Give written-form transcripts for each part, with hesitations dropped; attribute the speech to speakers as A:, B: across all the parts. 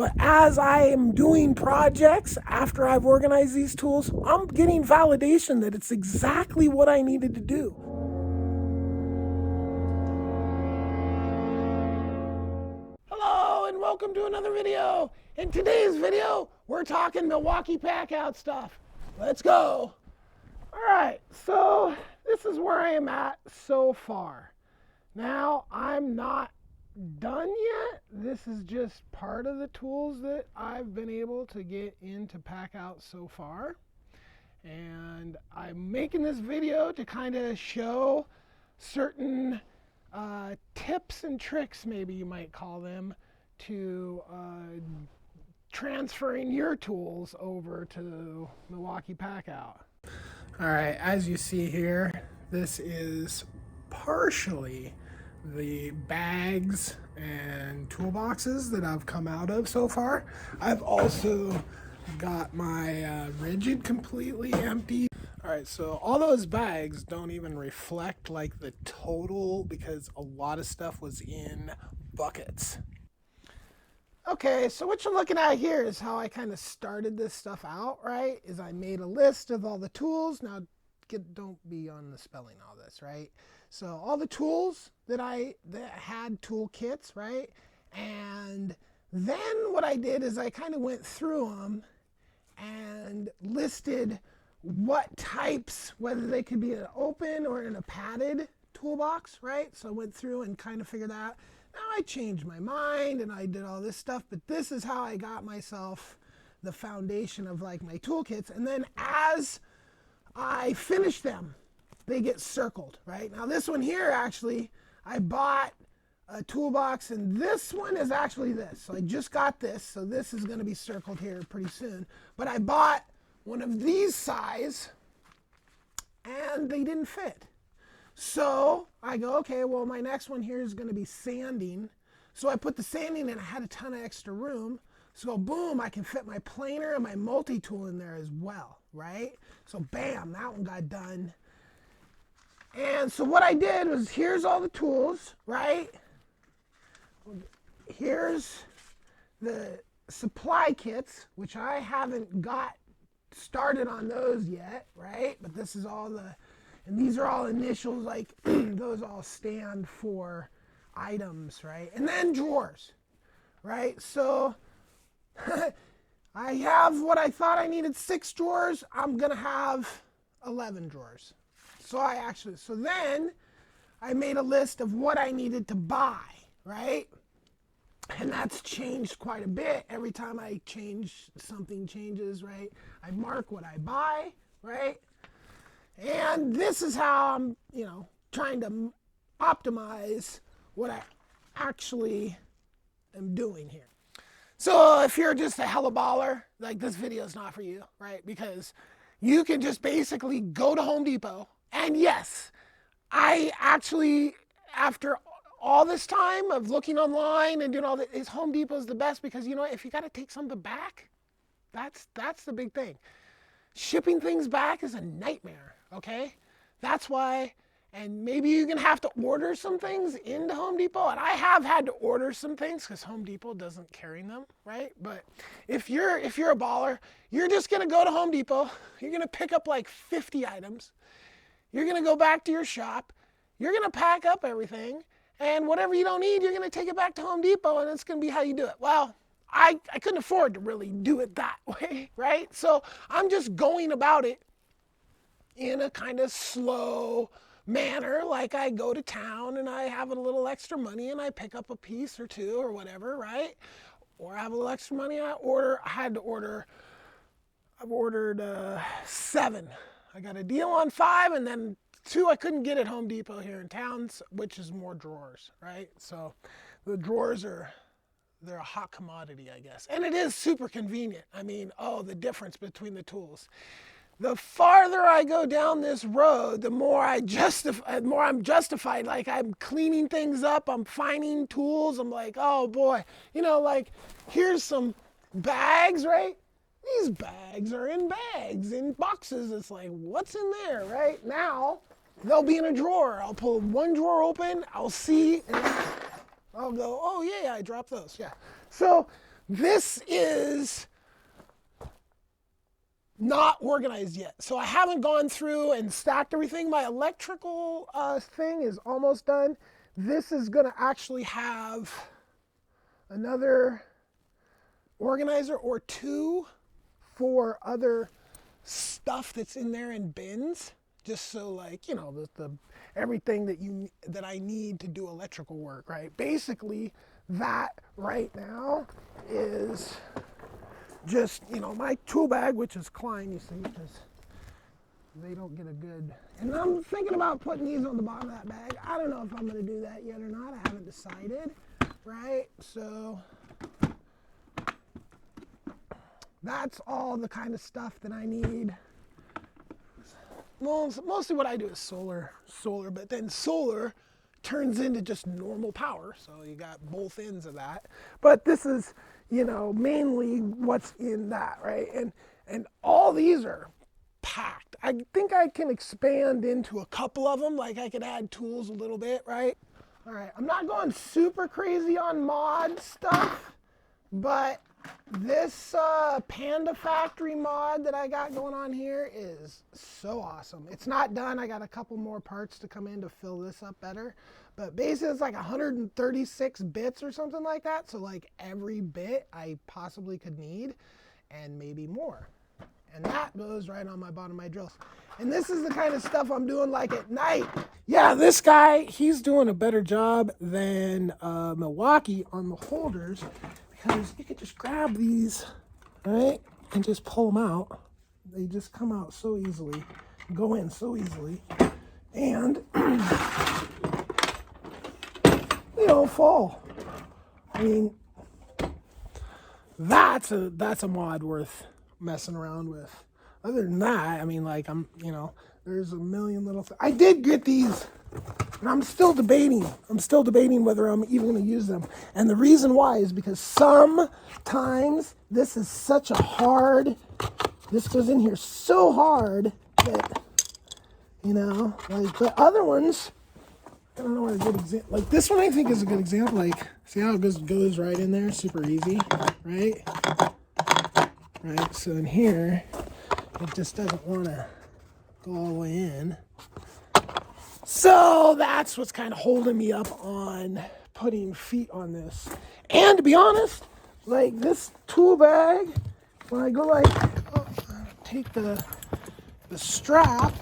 A: But as I am doing projects after I've organized these tools, I'm getting validation that it's exactly what I needed to do. Hello and welcome to another video. In today's video, we're talking Milwaukee Packout stuff. Let's go. All right, so this is where I am at so far. Now, I'm not done yet. This is just part of the tools that I've been able to get into Packout so far. And I'm making this video to kind of show certain tips and tricks, maybe you might call them, to transferring your tools over to Milwaukee Packout. All right, as you see here, this is partially the bags and toolboxes that I've come out of so far. I've also got my rigid completely empty. All right, so all those bags don't even reflect like the total because a lot of stuff was in buckets. Okay, so what you're looking at here is how I kind of started this stuff out, right? Is I made a list of all the tools. Now, don't be on the spelling all this, right? So all the tools that had tool kits, right? And then what I did is I kind of went through them and listed what types, whether they could be an open or in a padded toolbox, right? So I went through and kind of figured out. Now I changed my mind and I did all this stuff, but this is how I got myself the foundation of like my toolkits. And then as I finish them, they get circled, right? Now this one here, actually, I bought a toolbox and this one is actually this. So I just got this, so this is gonna be circled here pretty soon. But I bought one of these size and they didn't fit. So I go, okay, well my next one here is gonna be sanding. So I put the sanding in, I had a ton of extra room. So boom, I can fit my planer and my multi-tool in there as well, right? So bam, that one got done. And so what I did was, here's all the tools, right? Here's the supply kits, which I haven't got started on those yet, right? But this is all and these are all initials, like those all stand for items, right? And then drawers, right? So I have what I thought I needed 6 drawers. I'm gonna have 11 drawers. So then I made a list of what I needed to buy, right? And that's changed quite a bit. Every time I change, something changes, right? I mark what I buy, right? And this is how I'm, trying to optimize what I actually am doing here. So if you're just a hella baller, like this video is not for you, right? Because you can just basically go to Home Depot. And yes, I actually, after all this time of looking online and doing all that, Home Depot is the best because, if you got to take something back, that's the big thing. Shipping things back is a nightmare, okay? That's why, and maybe you're going to have to order some things into Home Depot. And I have had to order some things because Home Depot doesn't carry them, right? But if you're a baller, you're just going to go to Home Depot. You're going to pick up like 50 items. You're going to go back to your shop. You're going to pack up everything. And whatever you don't need, you're going to take it back to Home Depot, and it's going to be how you do it. Well, I couldn't afford to really do it that way, right? So I'm just going about it in a kind of slow manner, like I go to town and I have a little extra money and I pick up a piece or two or whatever, right? Or I have a little extra money, I've ordered 7. I got a deal on 5, and then 2 I couldn't get at Home Depot here in town, which is more drawers, right? So the drawers they're a hot commodity, I guess. And it is super convenient. I mean, the difference between the tools. The farther I go down this road, the more I'm justified. Like I'm cleaning things up, I'm finding tools. I'm like, oh boy, like here's some bags, right? These bags are in bags, in boxes. It's like, what's in there, right? Now, they'll be in a drawer. I'll pull one drawer open, I'll see, and I'll go, oh yeah, I dropped those, yeah. So this is not organized yet. So I haven't gone through and stacked everything. My electrical thing is almost done. This is gonna actually have another organizer or two for other stuff that's in there in bins, just so like, you know, the everything that I need to do electrical work, right? Basically, that right now is just, you know, my tool bag, which is Klein, you see, because they don't get a good, and I'm thinking about putting these on the bottom of that bag. I don't know if I'm going to do that yet or not. I haven't decided, right? So that's all the kind of stuff that I need. Well, mostly what I do is solar, but then solar turns into just normal power. So you got both ends of that. But this is, you know, mainly what's in that, right? And all these are packed. I think I can expand into a couple of them. Like I could add tools a little bit, right? All right, I'm not going super crazy on mod stuff, but this Panda Factory mod that I got going on here is so awesome. It's not done. I got a couple more parts to come in to fill this up better. But basically it's like 136 bits or something like that. So like every bit I possibly could need and maybe more. And that goes right on my bottom of my drills. And this is the kind of stuff I'm doing like at night. Yeah, this guy, he's doing a better job than Milwaukee on the holders, because you could just grab these, right, and just pull them out. They just come out so easily, go in so easily, and they don't fall. I mean, that's a mod worth messing around with. Other than that, I mean, like, you know, there's a million little things. I did get these, and I'm still debating whether I'm even going to use them. And the reason why is because sometimes this is such a hard, this goes in here so hard that, you know, like the other ones, I don't know what a good example, like this one I think is a good example. Like, see how it goes right in there, super easy, right? Right, so in here, it just doesn't want to go all the way in. So that's what's kind of holding me up on putting feet on this. And to be honest, like this tool bag, when I go like, take the strap,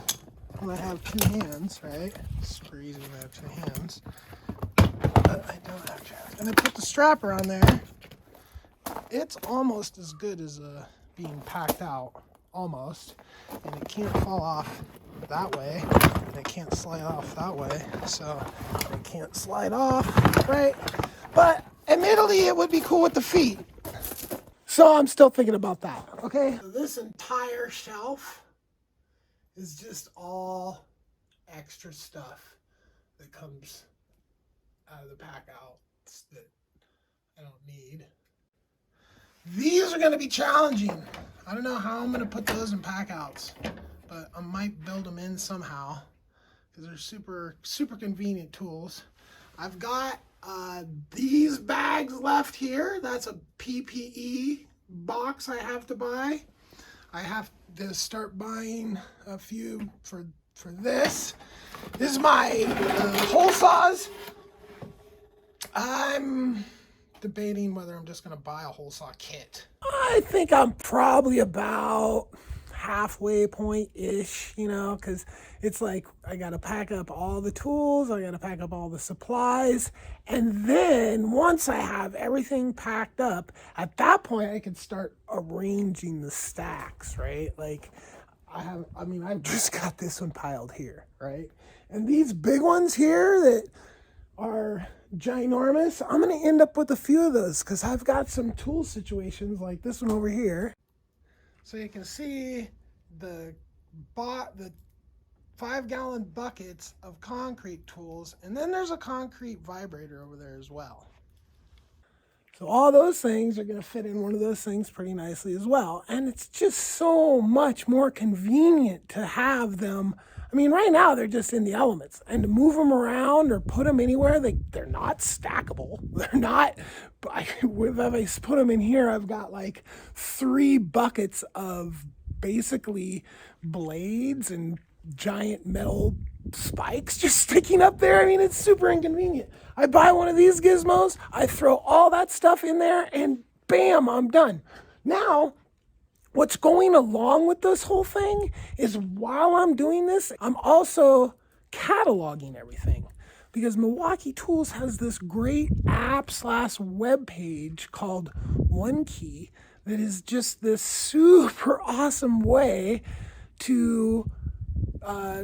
A: when I have two hands, right? It's super easy when I have two hands. But I don't have two hands. And I put the strap around there. It's almost as good as being packed out, almost. And it can't fall off that way, and it can't slide off that way, so it can't slide off, right? But admittedly, it would be cool with the feet. So I'm still thinking about that, okay? So this entire shelf is just all extra stuff that comes out of the Packout that I don't need. These are gonna be challenging. I don't know how I'm gonna put those in Packouts, but I might build them in somehow because they're super convenient tools. I've got these bags left here. That's a PPE box I have to buy. I have to start buying a few for this. This is my hole saws. I'm debating whether I'm just going to buy a hole saw kit. I think I'm probably about halfway point-ish, you know, because it's like I got to pack up all the tools, I got to pack up all the supplies, and then once I have everything packed up, at that point I can start arranging the stacks, right? Like I've just got this one piled here, right? And these big ones here that are ginormous, I'm going to end up with a few of those because I've got some tool situations like this one over here. So you can see the 5-gallon buckets of concrete tools, and then there's a concrete vibrator over there as well. So all those things are going to fit in one of those things pretty nicely as well. And it's just so much more convenient to have them. I mean, right now they're just in the elements, and to move them around or put them anywhere, they're not stackable. They're not, if I put them in here, I've got like 3 buckets of basically blades and giant metal spikes just sticking up there. I mean, it's super inconvenient. I buy one of these gizmos, I throw all that stuff in there, and bam, I'm done. Now, what's going along with this whole thing is while I'm doing this, I'm also cataloging everything, because Milwaukee Tools has this great app/web page called Onekey that is just this super awesome way to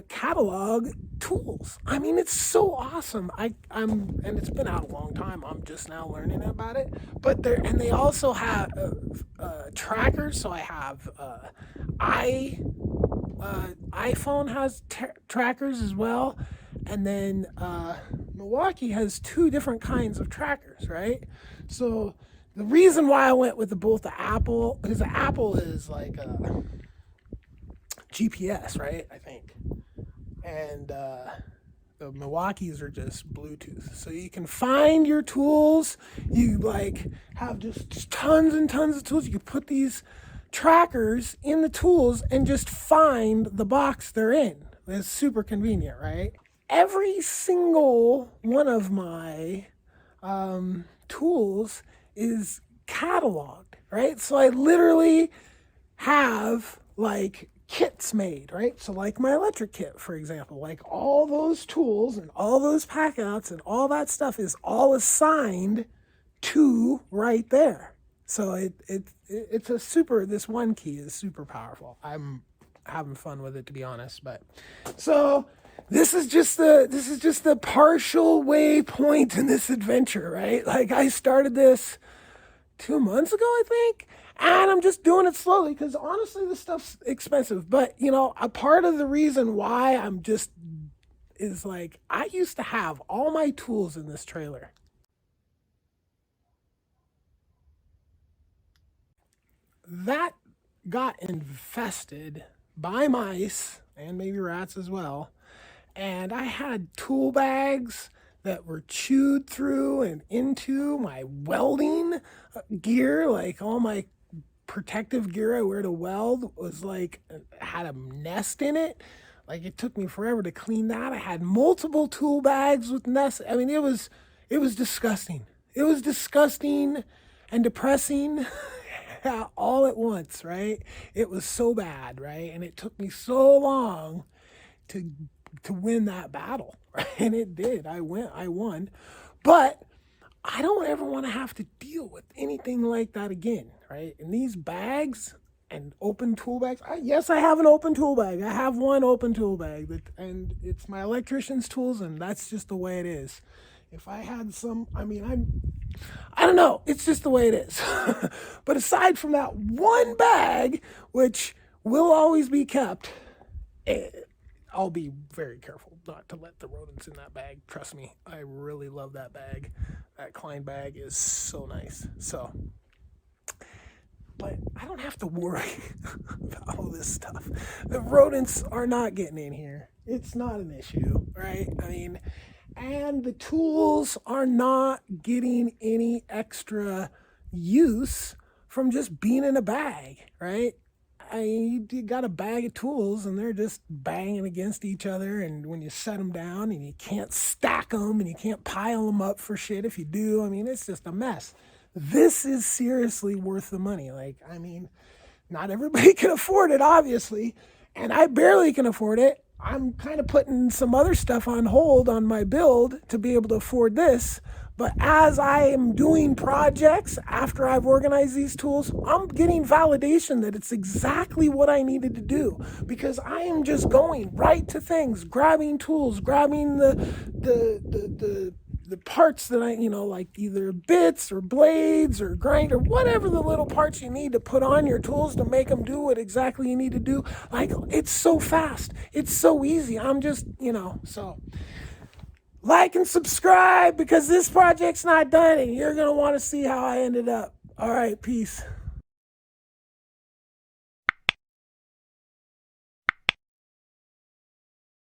A: catalog tools. I mean, it's so awesome. I'm and it's been out a long time. I'm just now learning about it. But they also have trackers. So I have iPhone has trackers as well, and then Milwaukee has 2 different kinds of trackers, right? So the reason why I went with both the Apple, because the Apple is like GPS, right? I think. And the Milwaukee's are just Bluetooth. So you can find your tools. You like have just tons and tons of tools. You can put these trackers in the tools and just find the box they're in. It's super convenient, right? Every single one of my tools is cataloged, right? So I literally have like kits made, right? So like my electric kit, for example, like all those tools and all those packouts and all that stuff is all assigned to right there. So it's a super, this Onekey is super powerful. I'm having fun with it, to be honest. But so this is just the partial waypoint in this adventure, right? Like I started this 2 months ago, I think. And I'm just doing it slowly because honestly, this stuff's expensive. But, you know, a part of the reason why I'm just is like, I used to have all my tools in this trailer. That got infested by mice and maybe rats as well. And I had tool bags that were chewed through and into my welding gear, like all my protective gear I wear to weld was like had a nest in it. Like it took me forever to clean that. I had multiple tool bags with nests. I mean, it was disgusting. It was disgusting and depressing all at once, right? It was so bad, right? And it took me so long to win that battle, right? And it did. I won. But I don't ever want to have to deal with anything like that again, right? And these bags and open tool bags. Yes, I have an open tool bag. I have one open tool bag, and it's my electrician's tools, and that's just the way it is. If I had some, I don't know. It's just the way it is. But aside from that one bag, which will always be kept, I'll be very careful not to let the rodents in that bag. Trust me, I really love that bag. That Klein bag is so nice. So, but I don't have to worry about all this stuff. The rodents are not getting in here. It's not an issue, right? I mean, and the tools are not getting any extra use from just being in a bag, right? You got a bag of tools and they're just banging against each other, and when you set them down and you can't stack them and you can't pile them up for shit if you do, I mean, it's just a mess. This is seriously worth the money. Like, I mean, not everybody can afford it, obviously, and I barely can afford it. I'm kind of putting some other stuff on hold on my build to be able to afford this. But as I am doing projects after I've organized these tools, I'm getting validation that it's exactly what I needed to do, because I am just going right to things, grabbing tools, grabbing the parts that I, like either bits or blades or grinder, whatever the little parts you need to put on your tools to make them do what exactly you need to do. Like, it's so fast. It's so easy. I'm just, so Like and subscribe because this project's not done and you're going to want to see how I ended up. All right, peace.